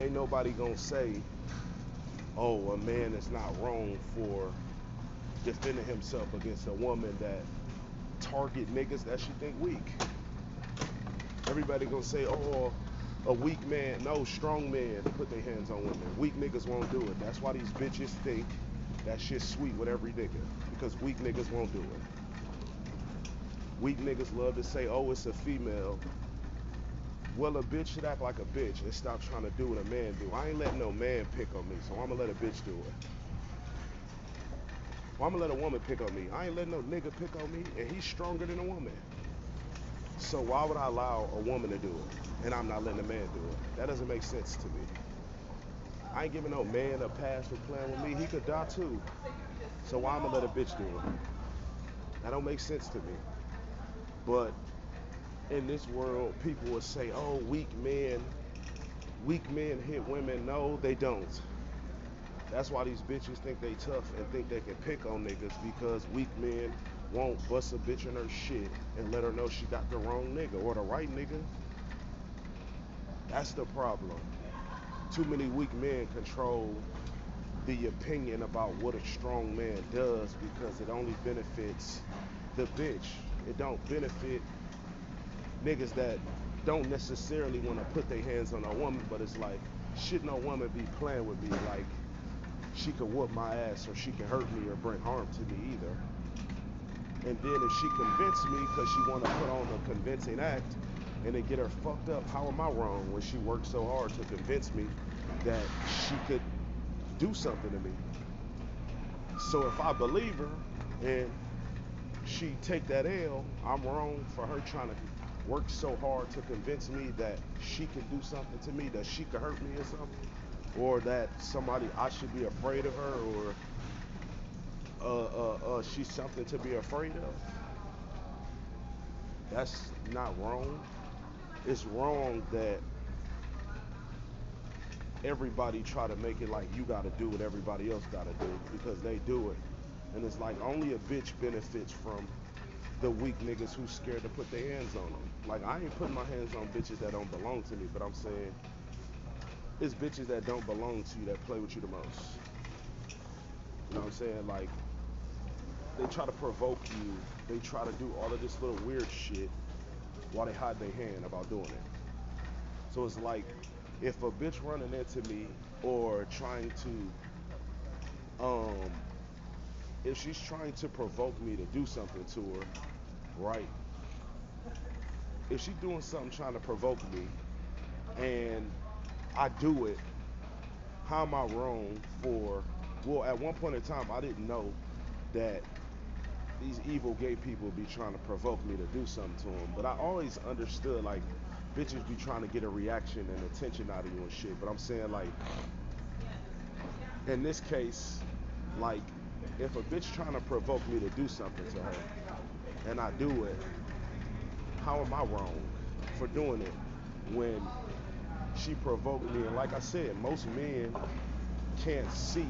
Ain't nobody gonna say, oh, a man is not wrong for defending himself against a woman that target niggas that she think weak. Everybody gonna say, oh, a weak man, no, strong men put their hands on women. Weak niggas won't do it. That's why these bitches think that shit's sweet with every nigga. Because weak niggas won't do it. Weak niggas love to say, oh, it's a female. Well, a bitch should act like a bitch and stop trying to do what a man do. I ain't letting no man pick on me, so I'm gonna let a bitch do it. Well, I'm gonna let a woman pick on me. I ain't letting no nigga pick on me, and he's stronger than a woman. So why would I allow a woman to do it, and I'm not letting a man do it? That doesn't make sense to me. I ain't giving no man a pass for playing with me. He could die too. So why I'm gonna let a bitch do it? That don't make sense to me. But in this world, people will say, "Oh, weak men hit women." No, they don't. That's why these bitches think they tough and think they can pick on niggas because weak men won't bust a bitch in her shit and let her know she got the wrong nigga or the right nigga. That's the problem. Too many weak men control the opinion about what a strong man does because it only benefits the bitch. It don't benefit niggas that don't necessarily want to put their hands on a woman, but it's like, should no woman be playing with me like she could whoop my ass or she can hurt me or bring harm to me either. And then if she convinced me because she want to put on a convincing act and then get her fucked up, how am I wrong when she worked so hard to convince me that she could do something to me? So if I believe her and she take that L, I'm wrong for her trying to work so hard to convince me that she can do something to me, that she could hurt me or something, or that somebody I should be afraid of her, or she's something to be afraid of. That's not wrong. It's wrong that everybody try to make it like you got to do what everybody else got to do because they do it, and it's like only a bitch benefits from the weak niggas who scared to put their hands on them. Like I ain't putting my hands on bitches that don't belong to me, but I'm saying it's bitches that don't belong to you that play with you the most. You know what I'm saying? Like they try to provoke you. They try to do all of this little weird shit while they hide their hand about doing it. So it's like if a bitch running into me or trying um, if she's trying to provoke me to do something to her, right? If she's doing something trying to provoke me and I do it, how am I wrong for? Well, at one point in time, I didn't know that these evil gay people be trying to provoke me to do something to them. But I always understood like bitches be trying to get a reaction and attention out of you and shit. But I'm saying like in this case, like if a bitch trying to provoke me to do something to her and I do it, how am I wrong for doing it when she provoked me? And like I said, most men can't see.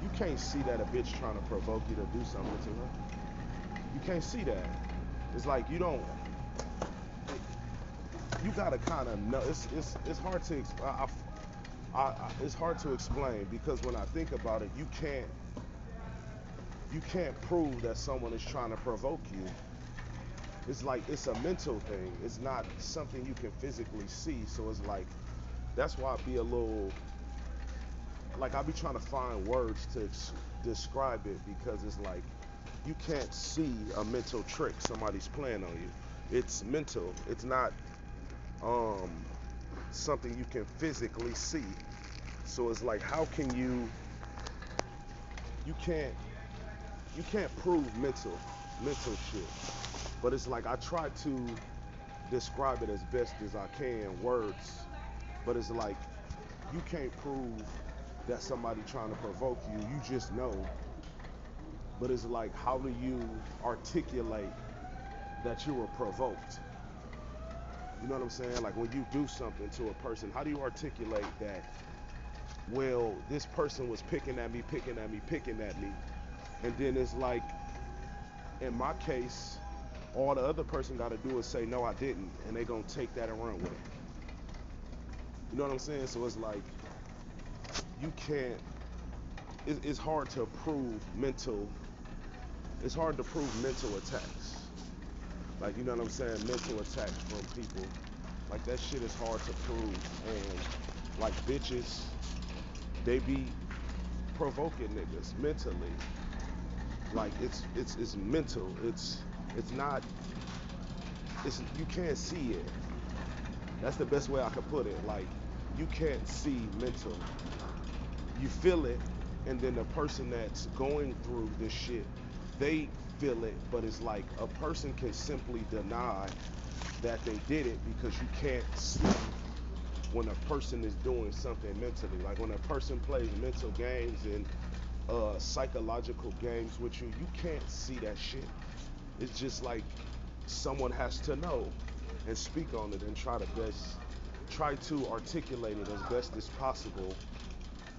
You can't see that a bitch trying to provoke you to do something to her. You can't see that. It's like you don't. You gotta kind of know. It's hard to. It's hard to explain because when I think about it, you can't prove that someone is trying to provoke you. It's like it's a mental thing. It's not something you can physically see. So it's like that's why I be a little like I be trying to find words to describe it because it's like you can't see a mental trick somebody's playing on you. It's mental. It's not um, something you can physically see. So it's like how can you can't you can't prove mental shit. But it's like I try to describe it as best as I can words. But it's like you can't prove that somebody trying to provoke you. You just know. But it's like how do you articulate that you were provoked? You know what I'm saying? Like when you do something to a person, how do you articulate that? Well, this person was picking at me, picking at me, picking at me, and then it's like, in my case, all the other person got to do is say no, I didn't, and they gonna take that and run with it. You know what I'm saying? So it's like you can't. It's hard to prove mental. It's hard to prove mental attacks. Like, you know what I'm saying? Mental attacks from people. Like, that shit is hard to prove. And like bitches, they be provoking niggas mentally. Like, it's mental. It's not. It's you can't see it. That's the best way I could put it. Like, you can't see mental. You feel it, and then the person that's going through this shit, they feel it, but it's like a person can simply deny that they did it because you can't see when a person is doing something mentally. Like when a person plays mental games and psychological games with you, you can't see that shit. It's just like someone has to know and speak on it and try to articulate it as best as possible,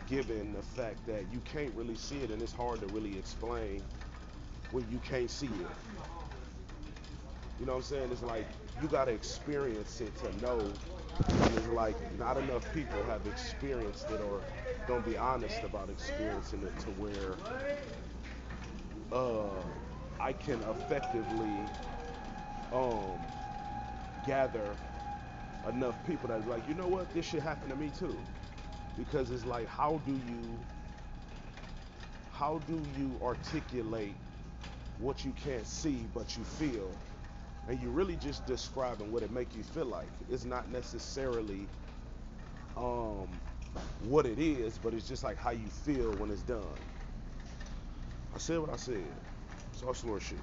given the fact that you can't really see it and it's hard to really explain when you can't see it. You know what I'm saying? It's like you gotta experience it to know. And it's like not enough people have experienced it or don't be honest about experiencing it to where uh, I can effectively um, gather enough people that be like, you know what, this shit happened to me too. Because it's like, how do you articulate what you can't see but you feel, and you really just describing what it make you feel like. It's not necessarily um, what it is, but it's just like how you feel when it's done. I said what I said. It's all some more shit.